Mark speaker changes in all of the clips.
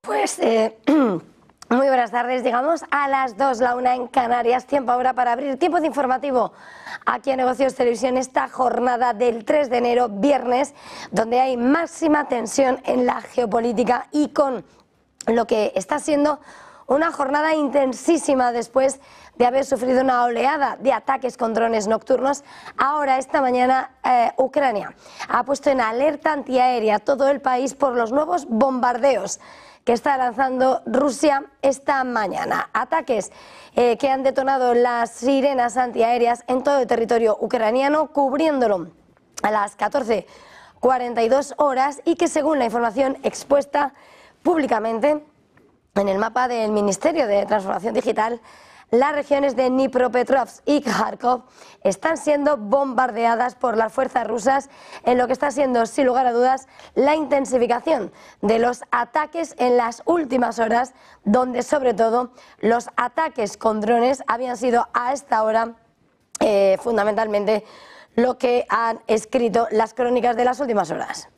Speaker 1: Pues muy buenas tardes, llegamos a las 2, la 1 en Canarias, tiempo ahora para abrir tiempo de informativo aquí en Negocios Televisión, esta jornada del 3 de enero, viernes, donde hay máxima tensión en la geopolítica y con lo que está siendo una jornada intensísima después de haber sufrido una oleada de ataques con drones nocturnos. Ahora, esta mañana, Ucrania ha puesto en alerta antiaérea todo el país por los nuevos bombardeos que está lanzando Rusia esta mañana. Ataques que han detonado las sirenas antiaéreas en todo el territorio ucraniano, cubriéndolo a las 14:42 horas y que, según la información expuesta públicamente en el mapa del Ministerio de Transformación Digital, las regiones de Dnipropetrovsk y Kharkov están siendo bombardeadas por las fuerzas rusas en lo que está siendo, sin lugar a dudas, la intensificación de los ataques en las últimas horas, donde sobre todo los ataques con drones habían sido a esta hora fundamentalmente lo que han escrito las crónicas de las últimas horas.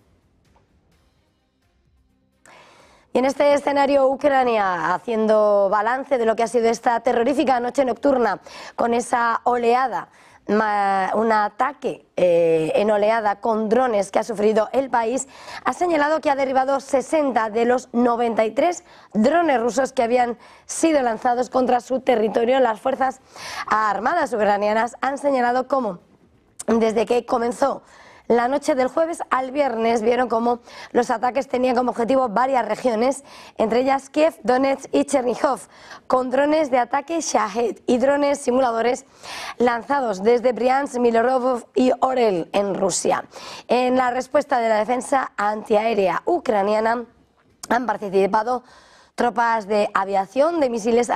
Speaker 1: Y en este escenario, Ucrania, haciendo balance de lo que ha sido esta terrorífica noche nocturna, con esa oleada, un ataque en oleada con drones que ha sufrido el país, ha señalado que ha derribado 60 de los 93 drones rusos que habían sido lanzados contra su territorio. Las Fuerzas Armadas ucranianas han señalado cómo, desde que comenzó la noche del jueves al viernes, vieron cómo los ataques tenían como objetivo varias regiones, entre ellas Kiev, Donetsk y Chernihiv, con drones de ataque Shahed y drones simuladores lanzados desde Briansk, Milorov y Orel en Rusia. En la respuesta de la defensa antiaérea ucraniana han participado tropas de aviación, de misiles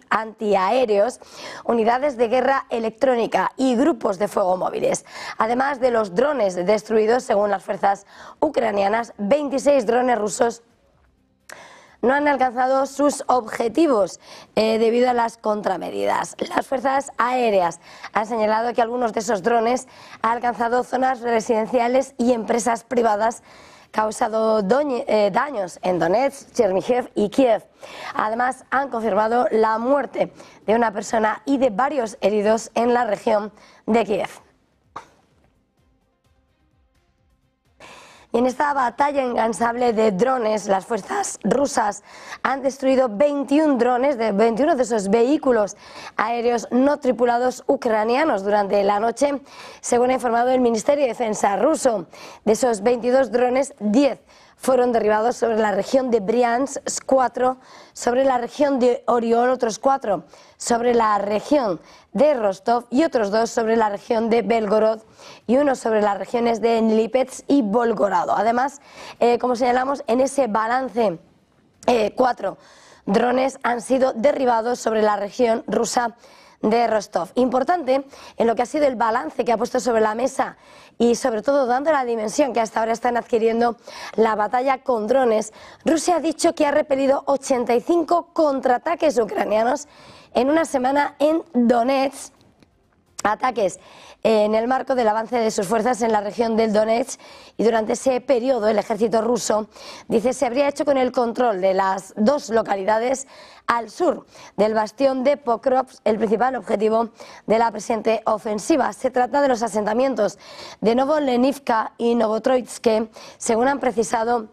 Speaker 1: antiaéreos, unidades de guerra electrónica y grupos de fuego móviles. Además de los drones destruidos, según las fuerzas ucranianas, 26 drones rusos no han alcanzado sus objetivos debido a las contramedidas. Las fuerzas aéreas han señalado que algunos de esos drones han alcanzado zonas residenciales y empresas privadas, causado daños en Donetsk, Chernihiv y Kiev. Además, han confirmado la muerte de una persona y de varios heridos en la región de Kiev. Y en esta batalla incansable de drones, las fuerzas rusas han destruido 21 drones de 21 de esos vehículos aéreos no tripulados ucranianos durante la noche, según ha informado el Ministerio de Defensa ruso. De esos 22 drones, 10 fueron derribados sobre la región de Briansk, 4 sobre la región de Oriol, otros 4 sobre la región de Rostov y otros 2 sobre la región de Belgorod y 1 sobre las regiones de Lipetsk y Volgogrado. Además, como señalamos, en ese balance, 4 drones han sido derribados sobre la región rusa de Rostov. Importante en lo que ha sido el balance que ha puesto sobre la mesa y sobre todo dando la dimensión que hasta ahora están adquiriendo la batalla con drones, Rusia ha dicho que ha repelido 85 contraataques ucranianos en una semana en Donetsk, ataques en el marco del avance de sus fuerzas en la región del Donetsk, y durante ese periodo el ejército ruso, dice, se habría hecho con el control de las 2 localidades al sur del bastión de Pokrovsk, el principal objetivo de la presente ofensiva. Se trata de los asentamientos de Novolenivka y Novotroitske, según han precisado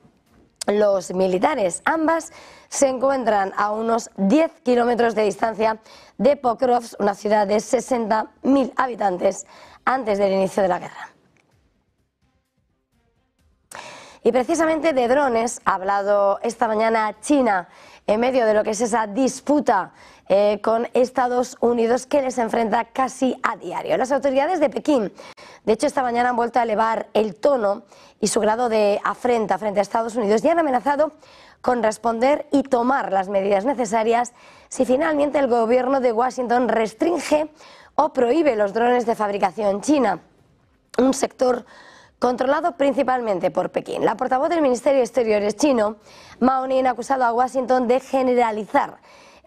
Speaker 1: los militares. Ambas se encuentran a unos 10 kilómetros de distancia de Pokrovsk, una ciudad de 60.000 habitantes, antes del inicio de la guerra. Y precisamente de drones ha hablado esta mañana China, en medio de lo que es esa disputa con Estados Unidos que les enfrenta casi a diario. Las autoridades de Pekín, de hecho, esta mañana han vuelto a elevar el tono y su grado de afrenta frente a Estados Unidos y han amenazado con responder y tomar las medidas necesarias si finalmente el gobierno de Washington restringe o prohíbe los drones de fabricación china, un sector controlado principalmente por Pekín. La portavoz del Ministerio de Exteriores chino, Mao Ning, ha acusado a Washington de generalizar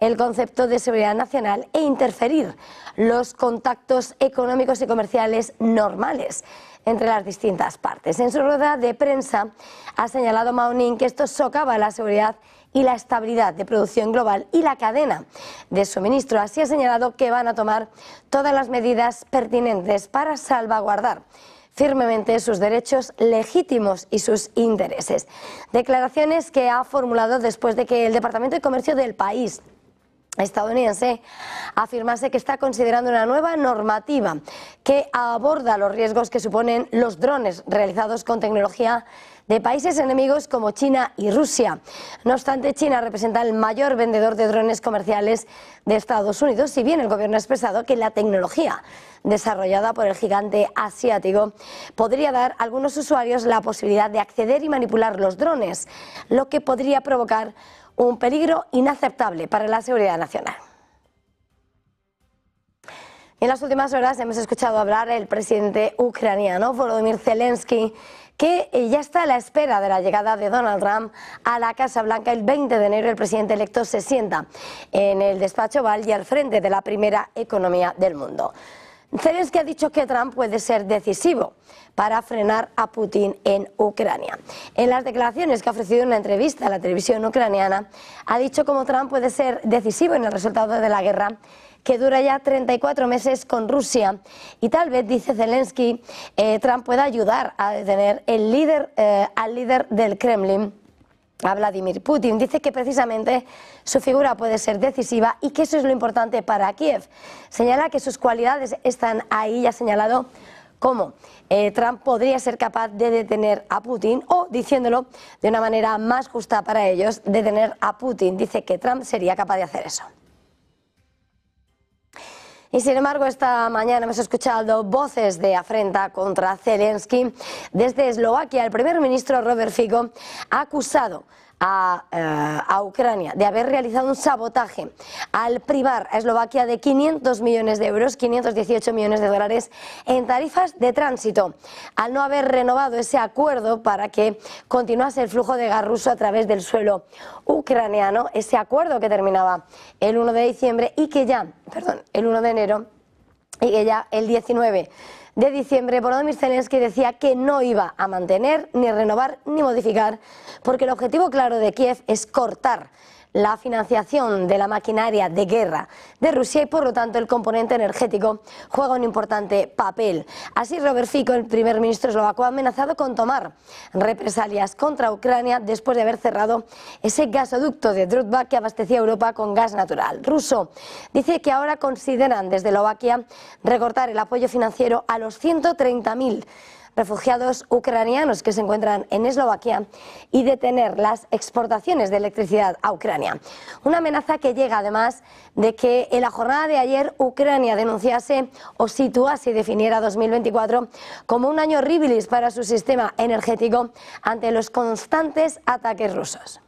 Speaker 1: el concepto de seguridad nacional e interferir los contactos económicos y comerciales normales entre las distintas partes. En su rueda de prensa ha señalado Mao Ning que esto socava la seguridad y la estabilidad de producción global y la cadena de suministro. Así ha señalado que van a tomar todas las medidas pertinentes para salvaguardar firmemente sus derechos legítimos y sus intereses. Declaraciones que ha formulado después de que el Departamento de Comercio del país estadounidense afirmase que está considerando una nueva normativa que aborda los riesgos que suponen los drones realizados con tecnología de países enemigos como China y Rusia. No obstante, China representa el mayor vendedor de drones comerciales de Estados Unidos, si bien el gobierno ha expresado que la tecnología desarrollada por el gigante asiático podría dar a algunos usuarios la posibilidad de acceder y manipular los drones, lo que podría provocar un peligro inaceptable para la seguridad nacional. En las últimas horas hemos escuchado hablar el presidente ucraniano Volodymyr Zelensky, que ya está a la espera de la llegada de Donald Trump a la Casa Blanca. El 20 de enero el presidente electo se sienta en el despacho Oval y al frente de la primera economía del mundo. Zelensky ha dicho que Trump puede ser decisivo para frenar a Putin en Ucrania. En las declaraciones que ha ofrecido en una entrevista a la televisión ucraniana, ha dicho cómo Trump puede ser decisivo en el resultado de la guerra que dura ya 34 meses con Rusia, y tal vez, dice Zelensky, Trump pueda ayudar a detener al líder del Kremlin, a Vladimir Putin. Dice que precisamente su figura puede ser decisiva y que eso es lo importante para Kiev. Señala que sus cualidades están ahí y ha señalado cómo Trump podría ser capaz de detener a Putin, o, diciéndolo de una manera más justa para ellos, detener a Putin. Dice que Trump sería capaz de hacer eso. Y sin embargo, esta mañana hemos escuchado voces de afrenta contra Zelensky. Desde Eslovaquia, el primer ministro Robert Fico ha acusado a Ucrania de haber realizado un sabotaje al privar a Eslovaquia de 500 millones de euros, 518 millones de dólares en tarifas de tránsito, al no haber renovado ese acuerdo para que continuase el flujo de gas ruso a través del suelo ucraniano, ese acuerdo que terminaba el 1 de diciembre y que ya, el 1 de enero, y que ya el 19 de diciembre Volodymyr Zelensky decía que no iba a mantener, ni renovar, ni modificar, porque el objetivo claro de Kiev es cortar la financiación de la maquinaria de guerra de Rusia y, por lo tanto, el componente energético juega un importante papel. Así, Robert Fico, el primer ministro eslovaco, ha amenazado con tomar represalias contra Ucrania después de haber cerrado ese gasoducto de Druzhba que abastecía a Europa con gas natural ruso. Dice que ahora consideran desde Eslovaquia recortar el apoyo financiero a los 130.000 refugiados ucranianos que se encuentran en Eslovaquia y detener las exportaciones de electricidad a Ucrania. Una amenaza que llega además de que en la jornada de ayer Ucrania denunciase o situase y definiera 2024 como un año horribilis para su sistema energético ante los constantes ataques rusos.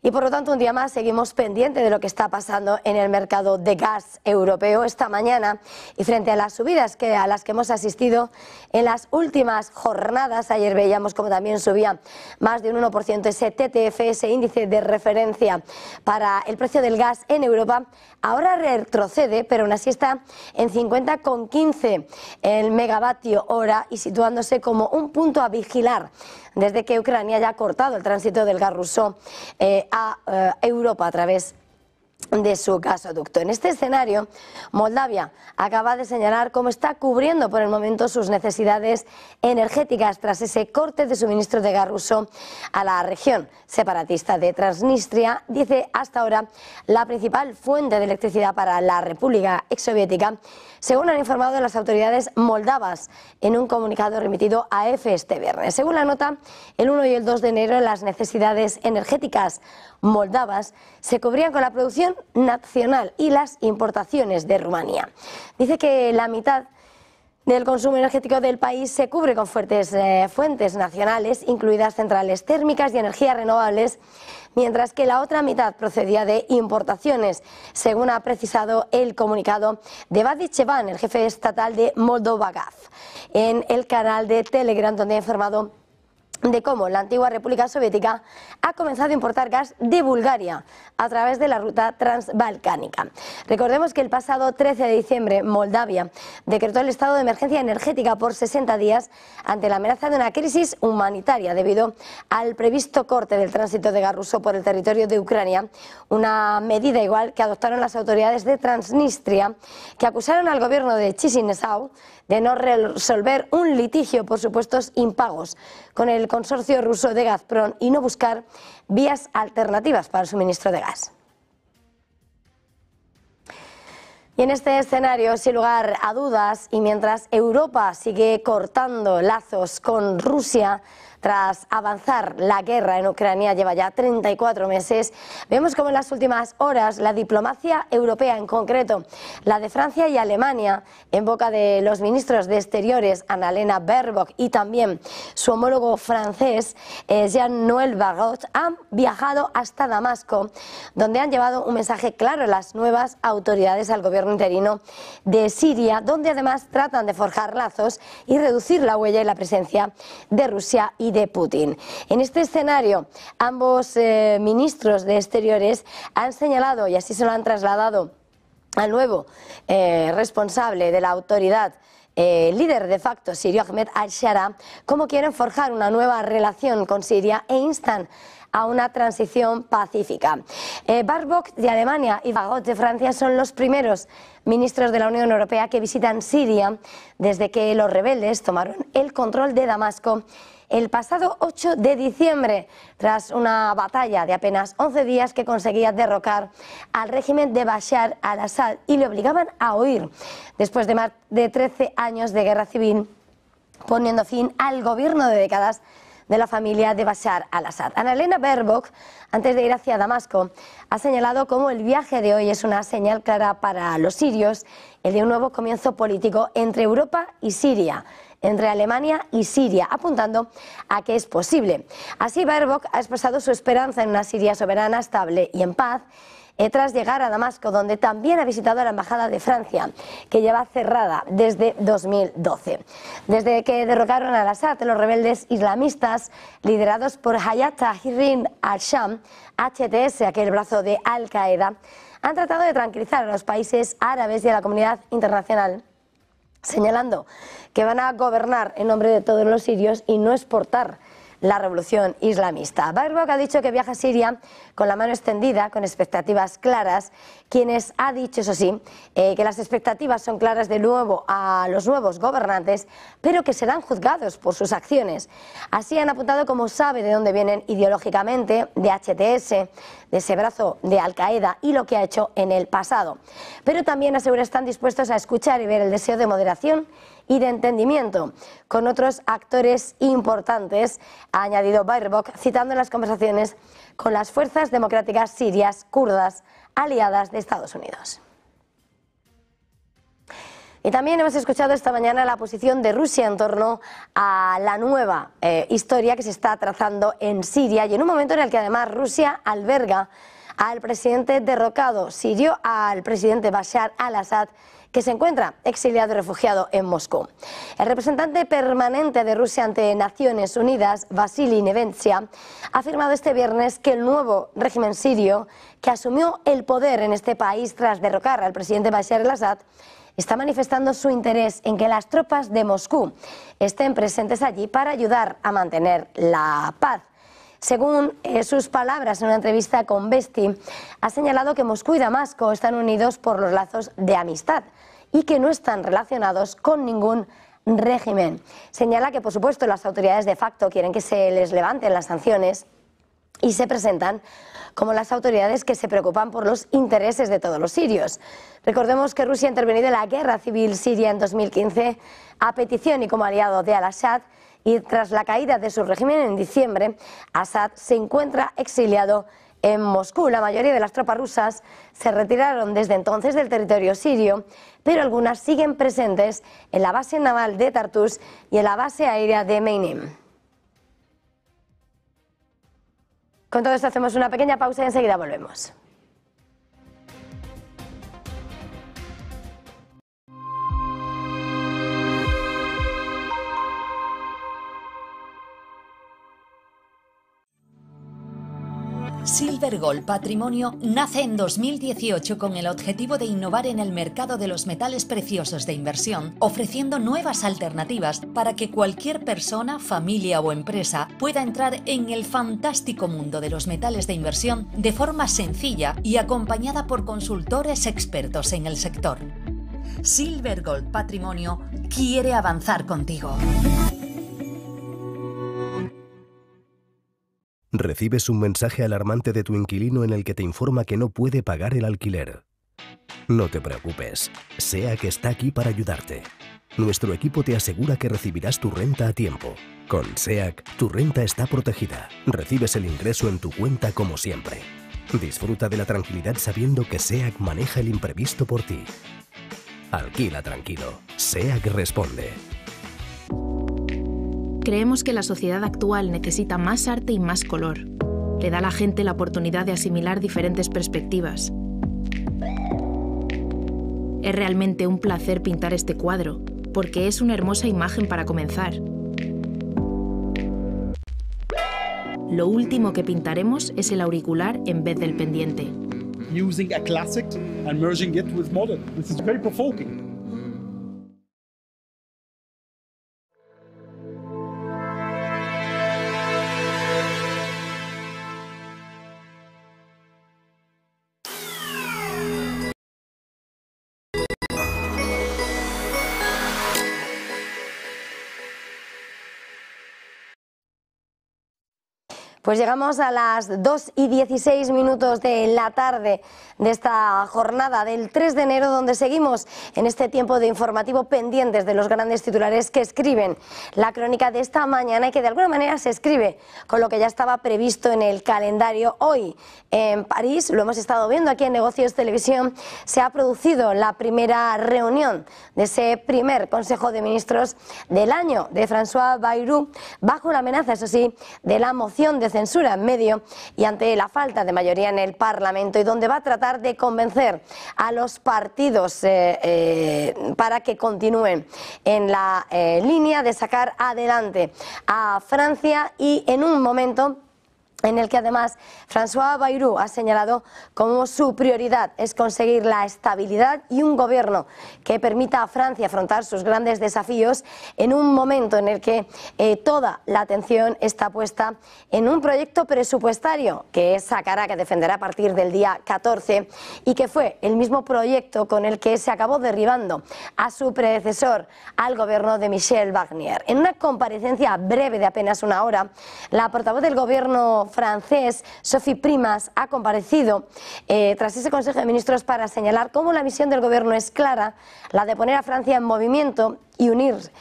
Speaker 1: Y por lo tanto, un día más seguimos pendientes de lo que está pasando en el mercado de gas europeo esta mañana, y frente a las subidas a las que hemos asistido en las últimas jornadas. Ayer veíamos como también subía más de un 1% ese TTF, ese índice de referencia para el precio del gas en Europa. Ahora retrocede, pero aún así está en 50,15 el megavatio hora y situándose como un punto a vigilar desde que Ucrania ya ha cortado el tránsito del gas ruso a Europa a través de su gasoducto. En este escenario, Moldavia acaba de señalar cómo está cubriendo por el momento sus necesidades energéticas tras ese corte de suministro de gas ruso a la región separatista de Transnistria. Dice hasta ahora la principal fuente de electricidad para la República exsoviética, según han informado las autoridades moldavas en un comunicado remitido a EFE este viernes. Según la nota, el 1 y el 2 de enero las necesidades energéticas moldavas se cubrían con la producción nacional y las importaciones de Rumanía. Dice que la mitad del consumo energético del país se cubre con fuertes fuentes nacionales, incluidas centrales térmicas y energías renovables, mientras que la otra mitad procedía de importaciones, según ha precisado el comunicado de Vadi Cheban, el jefe estatal de Moldova Gas, en el canal de Telegram, donde ha informado de cómo la antigua República Soviética ha comenzado a importar gas de Bulgaria a través de la ruta transbalcánica. Recordemos que el pasado 13 de diciembre Moldavia decretó el estado de emergencia energética por 60 días ante la amenaza de una crisis humanitaria debido al previsto corte del tránsito de gas ruso por el territorio de Ucrania, una medida igual que adoptaron las autoridades de Transnistria, que acusaron al gobierno de Chisinau de no resolver un litigio por supuestos impagos con el consorcio ruso de Gazprom y no buscar vías alternativas para el suministro de gas. Y en este escenario, sin lugar a dudas, y mientras Europa sigue cortando lazos con Rusia, tras avanzar la guerra en Ucrania, lleva ya 34 meses, vemos como en las últimas horas la diplomacia europea, en concreto la de Francia y Alemania, en boca de los ministros de Exteriores, Annalena Baerbock, y también su homólogo francés, Jean-Noël Barrot, han viajado hasta Damasco, donde han llevado un mensaje claro a las nuevas autoridades, al gobierno interino de Siria, donde además tratan de forjar lazos y reducir la huella y la presencia de Rusia y de Putin. En este escenario, ambos ministros de Exteriores han señalado, y así se lo han trasladado al nuevo responsable de la autoridad, líder de facto sirio, Ahmed al-Shara, cómo quieren forjar una nueva relación con Siria e instan a una transición pacífica. Baerbock de Alemania y Barrot de Francia son los primeros ministros de la Unión Europea que visitan Siria desde que los rebeldes tomaron el control de Damasco el pasado 8 de diciembre, tras una batalla de apenas 11 días que conseguía derrocar al régimen de Bashar al-Assad y le obligaban a huir después de más de 13 años de guerra civil, poniendo fin al gobierno de décadas de la familia de Bashar al-Assad. Annalena Baerbock, antes de ir hacia Damasco, ha señalado cómo el viaje de hoy es una señal clara para los sirios, el de un nuevo comienzo político entre Europa y Siria, entre Alemania y Siria, apuntando a que es posible. Así, Baerbock ha expresado su esperanza en una Siria soberana, estable y en paz, tras llegar a Damasco, donde también ha visitado la embajada de Francia, que lleva cerrada desde 2012. Desde que derrocaron a al-Assad, los rebeldes islamistas liderados por Hayat Tahrir al-Sham, HTS, aquel brazo de Al-Qaeda, han tratado de tranquilizar a los países árabes y a la comunidad internacional, señalando que van a gobernar en nombre de todos los sirios y no exportar la revolución islamista. Baerbock ha dicho que viaja a Siria con la mano extendida, con expectativas claras, quienes ha dicho, eso sí, que las expectativas son claras de nuevo a los nuevos gobernantes, pero que serán juzgados por sus acciones. Así han apuntado cómo sabe de dónde vienen ideológicamente, de HTS, de ese brazo de Al-Qaeda y lo que ha hecho en el pasado. Pero también asegura están dispuestos a escuchar y ver el deseo de moderación y de entendimiento con otros actores importantes, ha añadido Baerbock, citando en las conversaciones con las fuerzas democráticas sirias kurdas aliadas de Estados Unidos. Y también hemos escuchado esta mañana la posición de Rusia en torno a la nueva historia que se está trazando en Siria, y en un momento en el que además Rusia alberga al presidente derrocado sirio, al presidente Bashar al-Assad, que se encuentra exiliado y refugiado en Moscú. El representante permanente de Rusia ante Naciones Unidas, Vasily Nevencia, ha afirmado este viernes que el nuevo régimen sirio, que asumió el poder en este país tras derrocar al presidente Bashar al-Assad, está manifestando su interés en que las tropas de Moscú estén presentes allí para ayudar a mantener la paz. Según sus palabras en una entrevista con Vesti, ha señalado que Moscú y Damasco están unidos por los lazos de amistad y que no están relacionados con ningún régimen. Señala que, por supuesto, las autoridades de facto quieren que se les levanten las sanciones y se presentan como las autoridades que se preocupan por los intereses de todos los sirios. Recordemos que Rusia ha intervenido en la guerra civil siria en 2015 a petición y como aliado de al-Assad, y tras la caída de su régimen en diciembre, Assad se encuentra exiliado en Moscú. La mayoría de las tropas rusas se retiraron desde entonces del territorio sirio, pero algunas siguen presentes en la base naval de Tartus y en la base aérea de Meynim. Con todo esto hacemos una pequeña pausa y enseguida volvemos.
Speaker 2: Silver Gold Patrimonio nace en 2018 con el objetivo de innovar en el mercado de los metales preciosos de inversión, ofreciendo nuevas alternativas para que cualquier persona, familia o empresa pueda entrar en el fantástico mundo de los metales de inversión de forma sencilla y acompañada por consultores expertos en el sector. Silver Gold Patrimonio quiere avanzar contigo.
Speaker 3: Recibes un mensaje alarmante de tu inquilino en el que te informa que no puede pagar el alquiler. No te preocupes, SEAC está aquí para ayudarte. Nuestro equipo te asegura que recibirás tu renta a tiempo. Con SEAC, tu renta está protegida. Recibes el ingreso en tu cuenta como siempre. Disfruta de la tranquilidad sabiendo que SEAC maneja el imprevisto por ti. Alquila tranquilo. SEAC responde.
Speaker 4: Creemos que la sociedad actual necesita más arte y más color. Le da a la gente la oportunidad de asimilar diferentes perspectivas. Es realmente un placer pintar este cuadro, porque es una hermosa imagen para comenzar. Lo último que pintaremos es el auricular en vez del pendiente.
Speaker 5: Using a classic and merging it with modern. This is very provoking.
Speaker 1: Pues llegamos a las 2:16 de la tarde de esta jornada del 3 de enero, donde seguimos en este tiempo de informativo pendientes de los grandes titulares que escriben la crónica de esta mañana y que de alguna manera se escribe con lo que ya estaba previsto en el calendario. Hoy en París, lo hemos estado viendo aquí en Negocios Televisión, se ha producido la primera reunión de ese primer Consejo de Ministros del año de François Bayrou, bajo la amenaza, eso sí, de la moción de censura en medio y ante la falta de mayoría en el Parlamento, y donde va a tratar de convencer a los partidos para que continúen en la línea de sacar adelante a Francia, y en un momento en el que además François Bayrou ha señalado como su prioridad es conseguir la estabilidad y un gobierno que permita a Francia afrontar sus grandes desafíos, en un momento en el que toda la atención está puesta en un proyecto presupuestario que sacará, que defenderá a partir del día 14, y que fue el mismo proyecto con el que se acabó derribando a su predecesor, al gobierno de Michel Barnier. En una comparecencia breve de apenas una hora, la portavoz del gobierno francés, Sophie Primas, ha comparecido tras ese Consejo de Ministros para señalar cómo la misión del gobierno es clara, la de poner a Francia en movimiento y unirse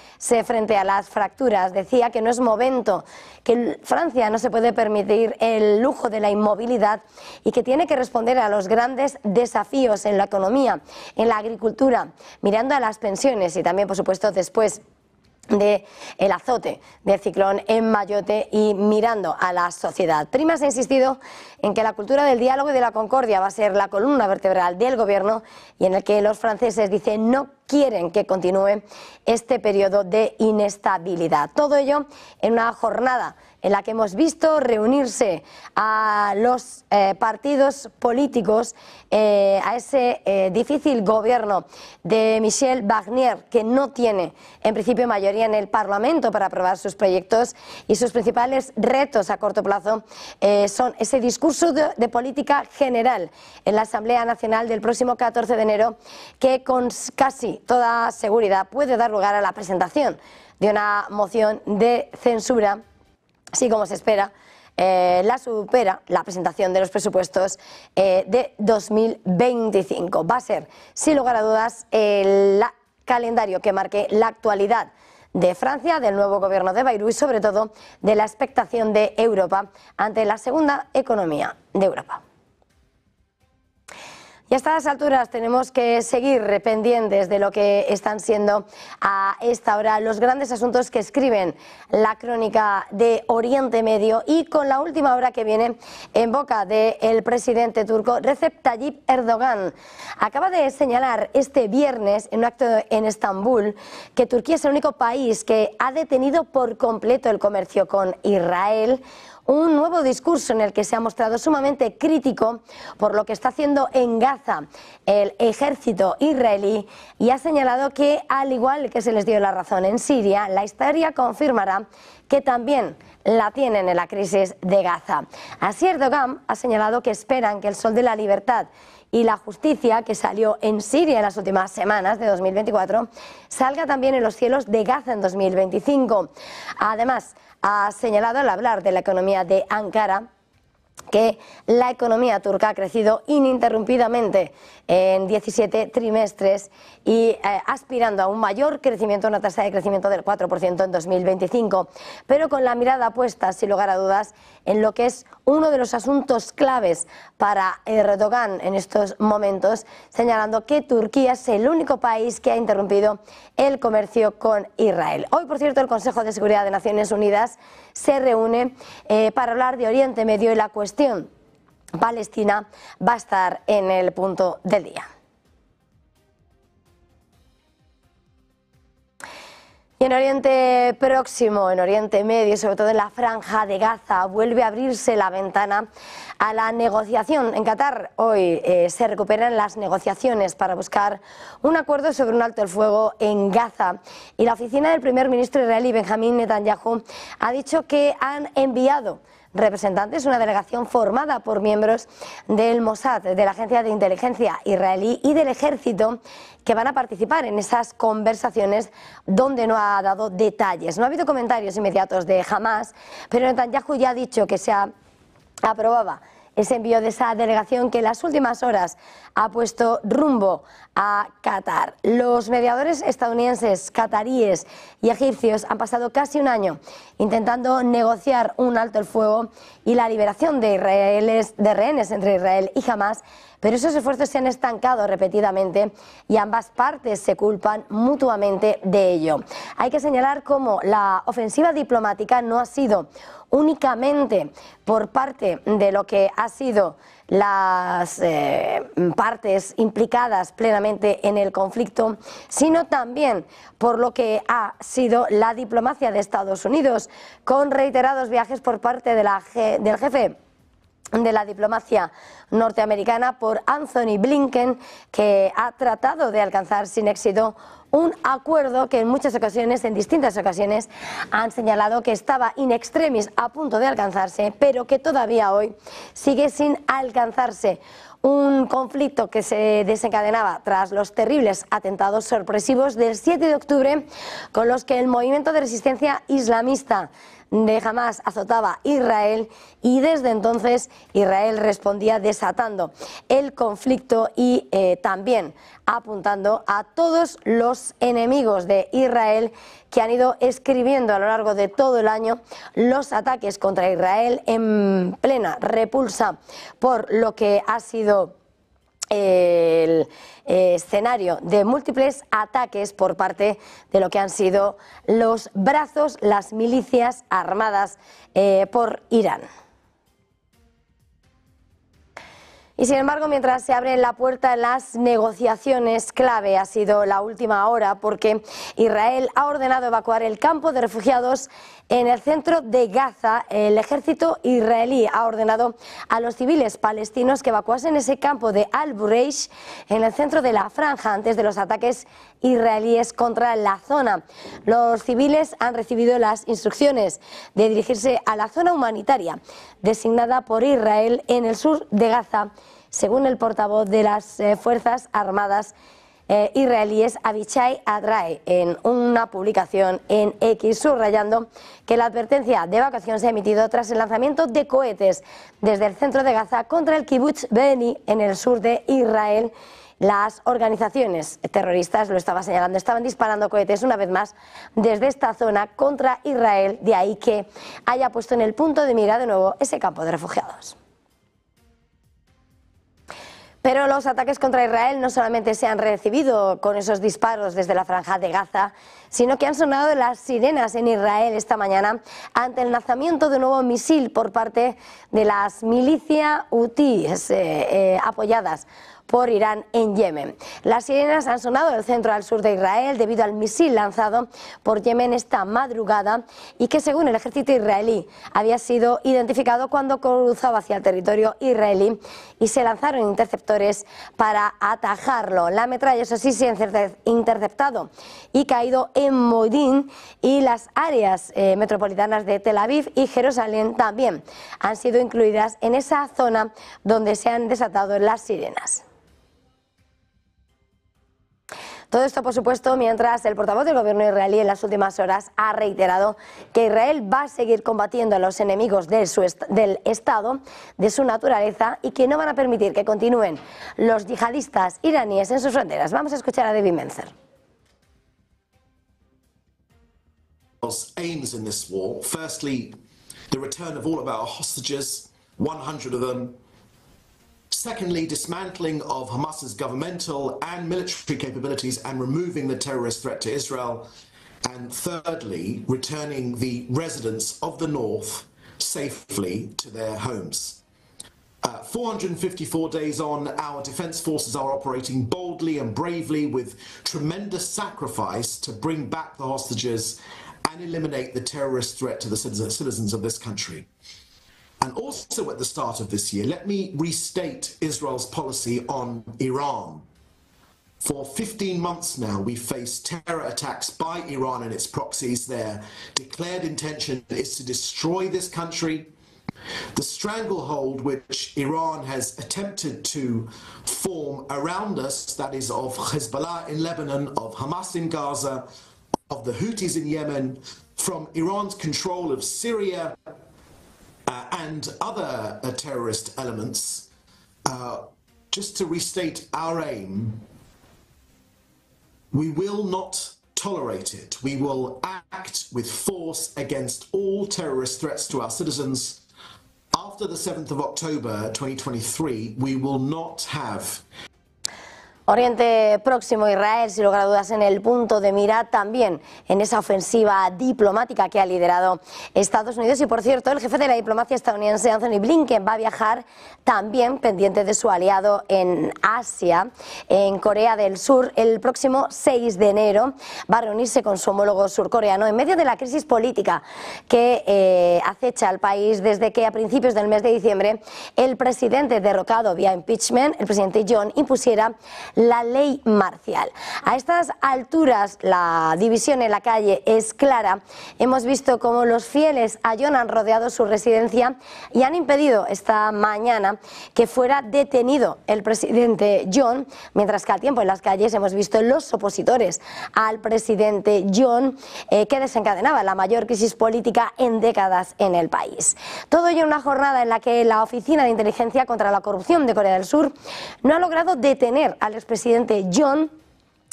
Speaker 1: frente a las fracturas. Decía que no es momento, que Francia no se puede permitir el lujo de la inmovilidad y que tiene que responder a los grandes desafíos en la economía, en la agricultura, mirando a las pensiones y también, por supuesto, después del azote del ciclón en Mayotte y mirando a la sociedad. Primas ha insistido en que la cultura del diálogo y de la concordia va a ser la columna vertebral del gobierno, y en el que los franceses, dicen, no quieren que continúe este periodo de inestabilidad. Todo ello en una jornada en la que hemos visto reunirse a los partidos políticos, a ese difícil gobierno de Michel Barnier, que no tiene en principio mayoría en el Parlamento para aprobar sus proyectos, y sus principales retos a corto plazo son ese discurso de política general en la Asamblea Nacional del próximo 14 de enero, que con casi toda seguridad puede dar lugar a la presentación de una moción de censura, así como se espera la supera la presentación de los presupuestos de 2025. Va a ser, sin lugar a dudas, el calendario que marque la actualidad de Francia, del nuevo gobierno de Bayrou y sobre todo de la expectación de Europa ante la segunda economía de Europa. Y a estas alturas tenemos que seguir pendientes de lo que están siendo a esta hora los grandes asuntos que escriben la crónica de Oriente Medio, y con la última hora que viene en boca del presidente turco Recep Tayyip Erdogan. Acaba de señalar este viernes en un acto en Estambul que Turquía es el único país que ha detenido por completo el comercio con Israel, un nuevo discurso en el que se ha mostrado sumamente crítico por lo que está haciendo en Gaza el ejército israelí y ha señalado que, al igual que se les dio la razón en Siria, la historia confirmará que también la tienen en la crisis de Gaza. Así, Erdogan ha señalado que esperan que el sol de la libertad y la justicia, que salió en Siria en las últimas semanas de 2024, salga también en los cielos de Gaza en 2025. Además, ha señalado al hablar de la economía de Ankara que la economía turca ha crecido ininterrumpidamente en 17 trimestres y aspirando a un mayor crecimiento, una tasa de crecimiento del 4% en 2025, pero con la mirada puesta, sin lugar a dudas, en lo que es uno de los asuntos claves para Erdogan en estos momentos, señalando que Turquía es el único país que ha interrumpido el comercio con Israel. Hoy, por cierto, el Consejo de Seguridad de Naciones Unidas se reúne para hablar de Oriente Medio y la cuestión palestina va a estar en el punto del día. Y en Oriente Próximo, en Oriente Medio y sobre todo en la Franja de Gaza, vuelve a abrirse la ventana a la negociación. En Qatar hoy se recuperan las negociaciones para buscar un acuerdo sobre un alto el fuego en Gaza. Y la oficina del primer ministro israelí Benjamín Netanyahu ha dicho que han enviado representantes, una delegación formada por miembros del Mossad, de la agencia de inteligencia israelí y del ejército, que van a participar en esas conversaciones donde no ha dado detalles. No ha habido comentarios inmediatos de Hamas, pero Netanyahu ya ha dicho que se aprobaba ese envío de esa delegación que en las últimas horas ha puesto rumbo a Qatar. Los mediadores estadounidenses, cataríes y egipcios han pasado casi un año intentando negociar un alto el fuego y la liberación de rehenes entre Israel y Hamas, pero esos esfuerzos se han estancado repetidamente y ambas partes se culpan mutuamente de ello. Hay que señalar cómo la ofensiva diplomática no ha sido únicamente por parte de lo que ha sido las partes implicadas plenamente en el conflicto, sino también por lo que ha sido la diplomacia de Estados Unidos, con reiterados viajes por parte de del jefe de la diplomacia norteamericana por Anthony Blinken, que ha tratado de alcanzar sin éxito un acuerdo que en muchas ocasiones, en distintas ocasiones, han señalado que estaba in extremis a punto de alcanzarse, pero que todavía hoy sigue sin alcanzarse. Un conflicto que se desencadenaba tras los terribles atentados sorpresivos del 7 de octubre, con los que el movimiento de resistencia islamista de Hamas azotaba a Israel, y desde entonces Israel respondía desatando el conflicto y también apuntando a todos los enemigos de Israel que han ido escribiendo a lo largo de todo el año los ataques contra Israel en plena repulsa por lo que ha sido el escenario de múltiples ataques por parte de lo que han sido los brazos, las milicias armadas por Irán. Y sin embargo, mientras se abre la puerta en las negociaciones, clave ha sido la última hora, porque Israel ha ordenado evacuar el campo de refugiados en el centro de Gaza. El ejército israelí ha ordenado a los civiles palestinos que evacuasen ese campo de Al-Bureish en el centro de la franja antes de los ataques israelíes contra la zona. Los civiles han recibido las instrucciones de dirigirse a la zona humanitaria designada por Israel en el sur de Gaza, según el portavoz de las Fuerzas Armadas israelíes, Avichai Adrae, en una publicación en X, subrayando que la advertencia de evacuación se ha emitido tras el lanzamiento de cohetes desde el centro de Gaza contra el kibbutz Beni en el sur de Israel. Las organizaciones terroristas, lo estaba señalando, estaban disparando cohetes una vez más desde esta zona contra Israel, de ahí que haya puesto en el punto de mira de nuevo ese campo de refugiados. Pero los ataques contra Israel no solamente se han recibido con esos disparos desde la franja de Gaza, sino que han sonado las sirenas en Israel esta mañana ante el lanzamiento de un nuevo misil por parte de las milicias hutíes apoyadas por Irán en Yemen. Las sirenas han sonado del centro al sur de Israel debido al misil lanzado por Yemen esta madrugada y que, según el ejército israelí, había sido identificado cuando cruzaba hacia el territorio israelí y se lanzaron interceptores para atajarlo. La metralla, eso sí, se ha interceptado y caído en Modín, y las áreas metropolitanas de Tel Aviv y Jerusalén también han sido incluidas en esa zona donde se han desatado las sirenas. Todo esto, por supuesto, mientras el portavoz del gobierno israelí en las últimas horas ha reiterado que Israel va a seguir combatiendo a los enemigos del Estado, de su naturaleza, y que no van a permitir que continúen los yihadistas iraníes en sus fronteras. Vamos a escuchar a David Menzer.
Speaker 6: Aims in this war. Firstly, the return of all of our hostages, 100 of them. Secondly, dismantling of Hamas's governmental and military capabilities and removing the terrorist threat to Israel. And thirdly, returning the residents of the north safely to their homes. 454 days on, our defence forces are operating boldly and bravely with tremendous sacrifice to bring back the hostages and eliminate the terrorist threat to the citizens of this country. And also at the start of this year, let me restate Israel's policy on Iran. For 15 months now, we face terror attacks by Iran and its proxies. Their declared intention is to destroy this country. The stranglehold which Iran has attempted to form around us, that is of Hezbollah in Lebanon, of Hamas in Gaza, of the Houthis in Yemen, from Iran's control of Syria, and other terrorist elements, just to restate our aim, we will not tolerate it. We will act with force against all terrorist threats to our citizens. After the 7th of October 2023, we will not have...
Speaker 1: Oriente Próximo, Israel, sin lugar a dudas, en el punto de mira también en esa ofensiva diplomática que ha liderado Estados Unidos. Y, por cierto, el jefe de la diplomacia estadounidense, Anthony Blinken, va a viajar también pendiente de su aliado en Asia, en Corea del Sur, el próximo 6 de enero. Va a reunirse con su homólogo surcoreano en medio de la crisis política que acecha al país desde que a principios del mes de diciembre el presidente derrocado vía impeachment, el presidente John, impusiera la ley marcial. A estas alturas la división en la calle es clara. Hemos visto cómo los fieles a John han rodeado su residencia y han impedido esta mañana que fuera detenido el presidente John, mientras que al tiempo en las calles hemos visto los opositores al presidente John, que desencadenaba la mayor crisis política en décadas en el país. Todo ello en una jornada en la que la Oficina de Inteligencia contra la Corrupción de Corea del Sur no ha logrado detener al expresidente John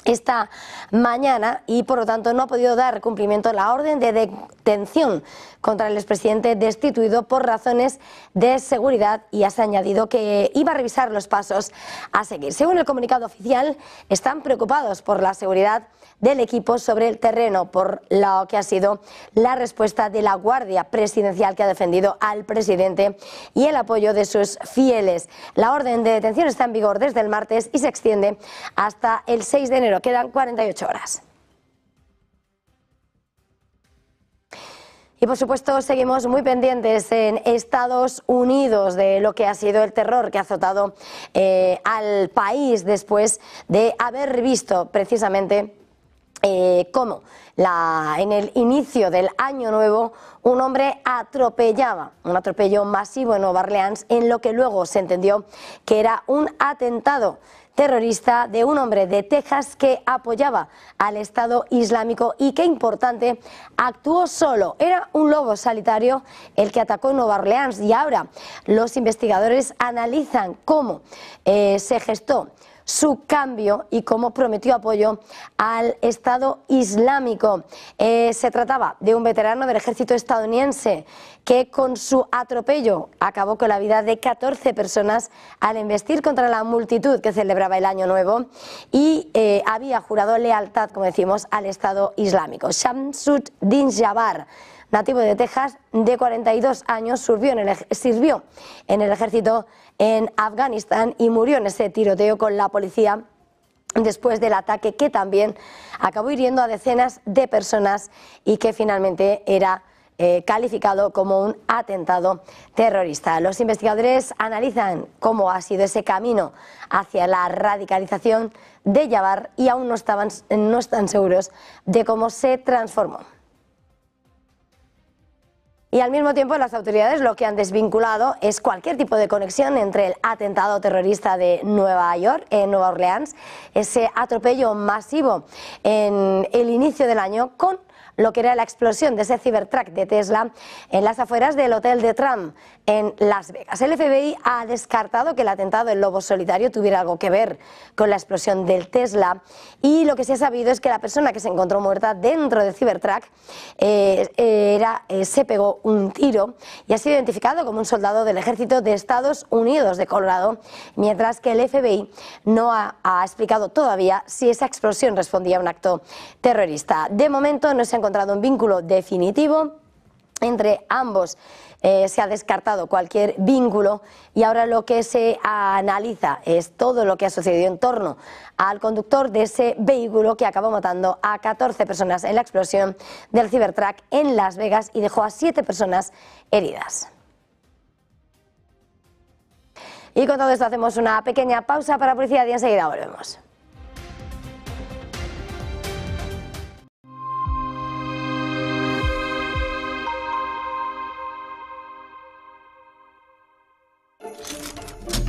Speaker 1: esta mañana y, por lo tanto, no ha podido dar cumplimiento a la orden de detención contra el expresidente destituido por razones de seguridad, y ha añadido que iba a revisar los pasos a seguir. Según el comunicado oficial, están preocupados por la seguridad del equipo sobre el terreno, por lo que ha sido la respuesta de la Guardia Presidencial, que ha defendido al presidente, y el apoyo de sus fieles. La orden de detención está en vigor desde el martes y se extiende hasta el 6 de enero. Quedan 48 horas. Y, por supuesto, seguimos muy pendientes en Estados Unidos de lo que ha sido el terror que ha azotado al país después de haber visto precisamente cómo en el inicio del año nuevo un hombre atropellaba, un atropello masivo en Nueva Orleans, en lo que luego se entendió que era un atentado terrorista de un hombre de Texas que apoyaba al Estado Islámico y, qué importante, actuó solo. Era un lobo solitario el que atacó en Nueva Orleans, y ahora los investigadores analizan cómo se gestó su cambio y cómo prometió apoyo al Estado Islámico. Se trataba de un veterano del ejército estadounidense que con su atropello acabó con la vida de 14 personas al embestir contra la multitud que celebraba el Año Nuevo y había jurado lealtad, como decimos, al Estado Islámico. Shamsuddin Jabbar, nativo de Texas, de 42 años, sirvió en el ejército en Afganistán y murió en ese tiroteo con la policía después del ataque que también acabó hiriendo a decenas de personas y que finalmente era calificado como un atentado terrorista. Los investigadores analizan cómo ha sido ese camino hacia la radicalización de Jabbar y aún no están seguros de cómo se transformó. Y al mismo tiempo las autoridades lo que han desvinculado es cualquier tipo de conexión entre el atentado terrorista de Nueva York, en Nueva Orleans, ese atropello masivo en el inicio del año, con lo que era la explosión de ese Cybertruck de Tesla en las afueras del Hotel de Trump en Las Vegas. El FBI ha descartado que el atentado del lobo solitario tuviera algo que ver con la explosión del Tesla y lo que se ha sabido es que la persona que se encontró muerta dentro del Cybertruck se pegó un tiro y ha sido identificado como un soldado del ejército de Estados Unidos de Colorado, mientras que el FBI no ha explicado todavía si esa explosión respondía a un acto terrorista. De momento no se ha encontrado un vínculo definitivo entre ambos. Se ha descartado cualquier vínculo y ahora lo que se analiza es todo lo que ha sucedido en torno al conductor de ese vehículo que acabó matando a 14 personas en la explosión del Cybertruck en Las Vegas y dejó a 7 personas heridas. Y con todo esto hacemos una pequeña pausa para publicidad y enseguida volvemos.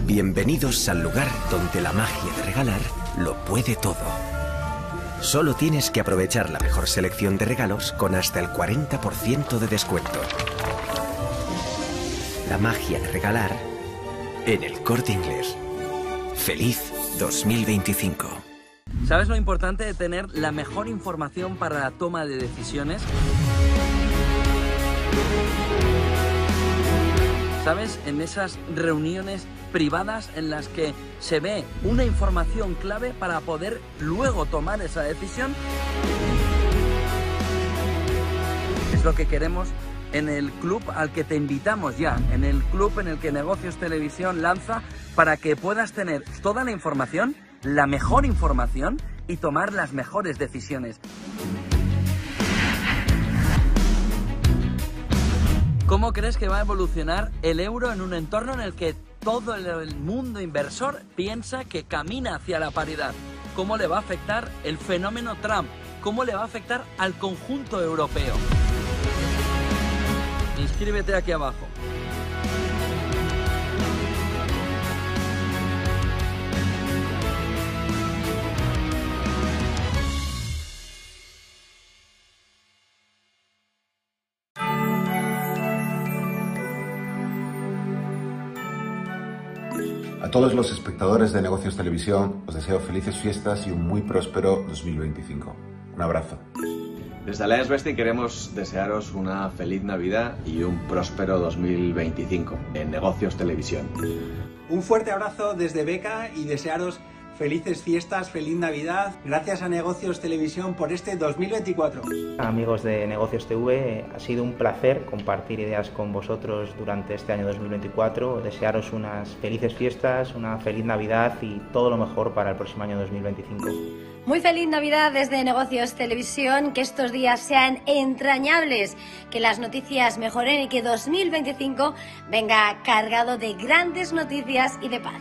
Speaker 7: Bienvenidos al lugar donde la magia de regalar lo puede todo. Solo tienes que aprovechar la mejor selección de regalos con hasta el 40% de descuento. La magia de regalar en El Corte Inglés. ¡Feliz 2025!
Speaker 8: ¿Sabes lo importante de tener la mejor información para la toma de decisiones? ¿Sabes? En esas reuniones privadas en las que se ve una información clave para poder luego tomar esa decisión. Es lo que queremos en el club al que te invitamos ya, en el club en el que Negocios Televisión lanza para que puedas tener toda la información, la mejor información y tomar las mejores decisiones. ¿Cómo crees que va a evolucionar el euro en un entorno en el que todo el mundo inversor piensa que camina hacia la paridad? ¿Cómo le va a afectar el fenómeno Trump? ¿Cómo le va a afectar al conjunto europeo? Inscríbete aquí abajo.
Speaker 9: A todos los espectadores de Negocios Televisión os deseo felices fiestas y un muy próspero 2025. Un abrazo.
Speaker 10: Desde Alliance Vesting queremos desearos una feliz Navidad y un próspero 2025 en Negocios Televisión.
Speaker 11: Un fuerte abrazo desde Beca y desearos felices fiestas, feliz Navidad. Gracias a Negocios Televisión por este 2024.
Speaker 12: Amigos de Negocios TV, ha sido un placer compartir ideas con vosotros durante este año 2024. Desearos unas felices fiestas, una feliz Navidad y todo lo mejor para el próximo año 2025.
Speaker 1: Muy feliz Navidad desde Negocios Televisión, que estos días sean entrañables, que las noticias mejoren y que 2025 venga cargado de grandes noticias y de paz.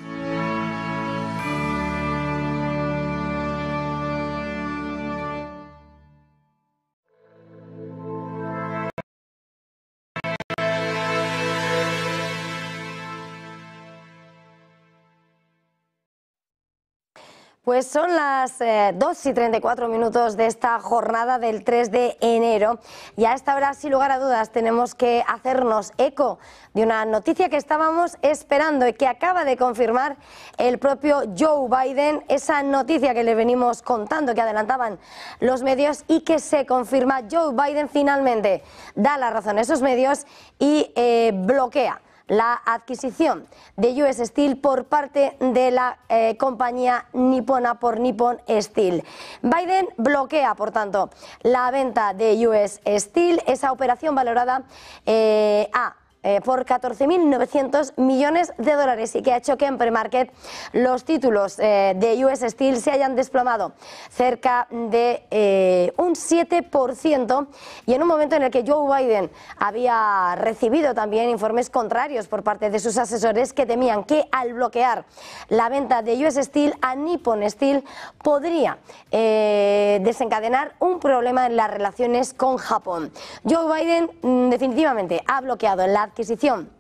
Speaker 1: Pues son las 2:34 de esta jornada del 3 de enero y a esta hora, sin lugar a dudas, tenemos que hacernos eco de una noticia que estábamos esperando y que acaba de confirmar el propio Joe Biden, esa noticia que le venimos contando, que adelantaban los medios y que se confirma. Joe Biden finalmente da la razón a esos medios y bloquea la adquisición de US Steel por parte de la compañía nipona por Nippon Steel. Biden bloquea, por tanto, la venta de US Steel, esa operación valorada por 14.900 millones de dólares y que ha hecho que en premarket los títulos de US Steel se hayan desplomado cerca de un 7%, y en un momento en el que Joe Biden había recibido también informes contrarios por parte de sus asesores que temían que al bloquear la venta de US Steel a Nippon Steel podría desencadenar un problema en las relaciones con Japón. Joe Biden definitivamente ha bloqueado la adquisición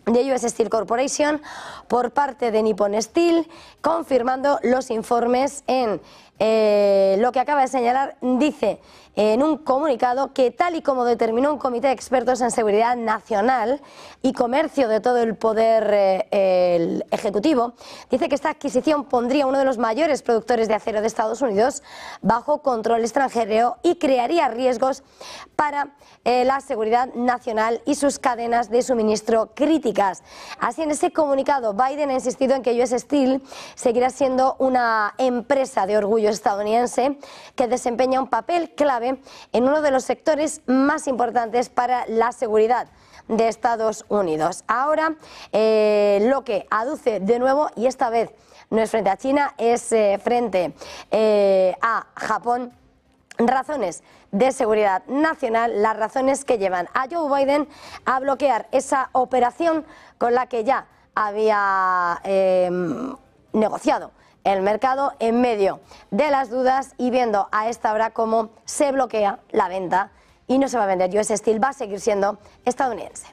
Speaker 1: de US Steel Corporation por parte de Nippon Steel, confirmando los informes en lo que acaba de señalar. Dice en un comunicado que, tal y como determinó un comité de expertos en seguridad nacional y comercio de todo el poder el ejecutivo, dice que esta adquisición pondría a uno de los mayores productores de acero de Estados Unidos bajo control extranjero y crearía riesgos para la seguridad nacional y sus cadenas de suministro críticas. Así, en ese comunicado, Biden ha insistido en que US Steel seguirá siendo una empresa de orgullo estadounidense que desempeña un papel clave en uno de los sectores más importantes para la seguridad de Estados Unidos. Ahora, lo que aduce de nuevo, y esta vez no es frente a China, es frente a Japón, razones de seguridad nacional, las razones que llevan a Joe Biden a bloquear esa operación con la que ya había negociado el mercado en medio de las dudas, y viendo a esta hora cómo se bloquea la venta y no se va a vender US Steel, va a seguir siendo estadounidense.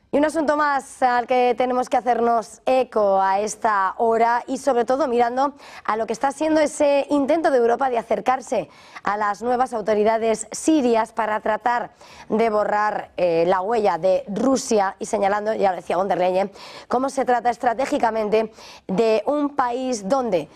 Speaker 1: Y un asunto más al que tenemos que hacernos eco a esta hora, y sobre todo mirando a lo que está siendo ese intento de Europa de acercarse a las nuevas autoridades sirias para tratar de borrar la huella de Rusia, y señalando, ya lo decía von der Leyen, cómo se trata estratégicamente de un país donde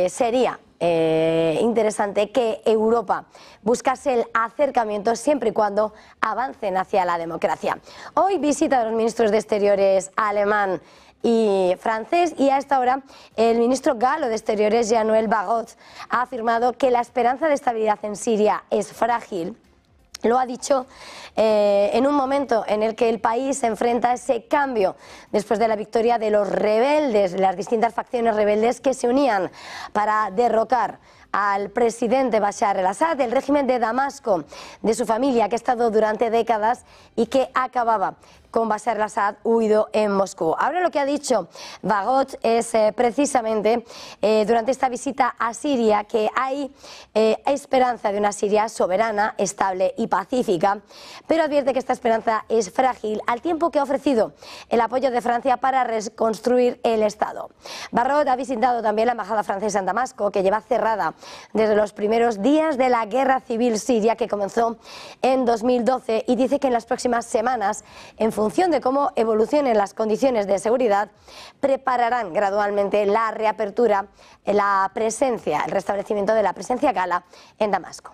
Speaker 1: sería interesante que Europa buscase el acercamiento siempre y cuando avancen hacia la democracia. Hoy visita a los ministros de Exteriores alemán y francés, y a esta hora el ministro galo de Exteriores, Jean-Noël Barrot, ha afirmado que la esperanza de estabilidad en Siria es frágil. Lo ha dicho en un momento en el que el país se enfrenta a ese cambio después de la victoria de los rebeldes, las distintas facciones rebeldes que se unían para derrocar al presidente Bashar al-Assad, del régimen de Damasco, de su familia, que ha estado durante décadas y que acababa con Bashar al-Assad huido en Moscú. Ahora lo que ha dicho Barrot es precisamente durante esta visita a Siria que hay esperanza de una Siria soberana, estable y pacífica, pero advierte que esta esperanza es frágil al tiempo que ha ofrecido el apoyo de Francia para reconstruir el Estado. Barrot ha visitado también la embajada francesa en Damasco, que lleva cerrada desde los primeros días de la guerra civil siria que comenzó en 2012, y dice que en las próximas semanas, en función de cómo evolucionen las condiciones de seguridad, prepararán gradualmente la reapertura, la presencia, el restablecimiento de la presencia gala en Damasco.